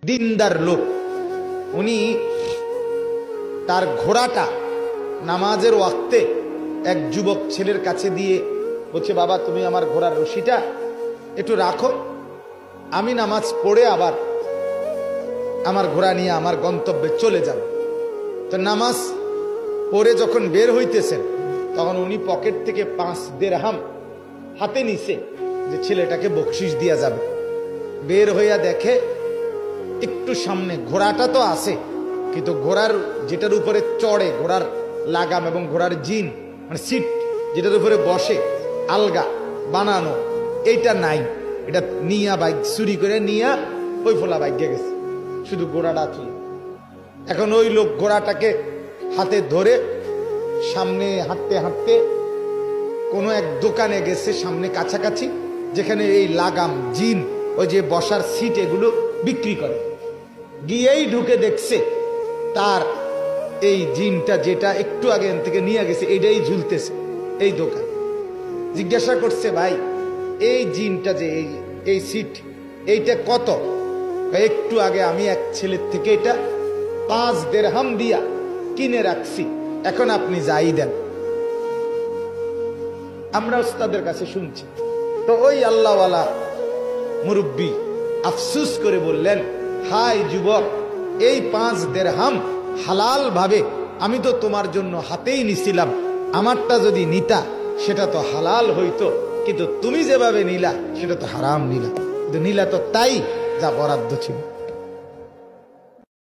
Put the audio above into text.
দিনদার লোক, উনি তার ঘোড়াটা নামাজের ওয়াক্তে এক যুবক ছেলের কাছে দিয়ে বলছে, বাবা তুমি আমার ঘোড়ার রশিটা একটু রাখো, আমি নামাজ পড়ে আবার আমার ঘোড়া নিয়ে আমার গন্তব্যে চলে যাব। তো নামাজ পড়ে যখন বের হইতেছেন তখন উনি পকেট থেকে 5 দিরহাম হাতে নিছে যে ছেলেটাকে বকশিশ দিয়া যাবে। বের হইয়া দেখে একটু সামনে ঘোড়াটা তো আছে, কিন্তু ঘোড়ার যেটার উপরে চড়ে, ঘোড়ার লাগাম এবং ঘোড়ার জিন মানে সিট যেটার উপরে বসে আলগা বানানো, এইটা নাই। এটা নিয়া বাইক চুরি করে নিয়া ওই ফোলা বাইক গেছে, শুধু ঘোড়াটা ছিল। এখন ওই লোক ঘোড়াটাকে হাতে ধরে সামনে হাঁটতে হাঁটতে কোনো এক দোকানে গেছে সামনে কাছাকাছি, যেখানে এই লাগাম জিন ওই যে বসার সিট এগুলো বিক্রি করে। গিয়েই ঢুকে দেখছে তার এই জিনটা যেটা একটু আগে থেকে নিয়ে গেছে এটাই ঝুলতেছে এই দোকান। জিজ্ঞাসা করছে, ভাই এই জিনটা যে এই সিট এইটা কত? একটু আগে আমি এক ছেলের থেকে এটা 5 দিরহাম দিয়া কিনে রাখছি, এখন আপনি যাই দেন। আমরা ওস্তাদের কাছে শুনছি। তো ওই আল্লাহওয়ালা মুরব্বী আফসুস করে বললেন, হাই যুবক, এই 5 দিরহাম হালাল ভাবে আমি তো তোমার জন্য হাতেই নিছিলাম, আমারটা যদি নিতা সেটা তো হালাল হইতো, কিন্তু তুমি যেভাবে নিলা সেটা তো হারাম নিলা, কিন্তু নিলা তো তাই যা বরাদ্দ ছিল।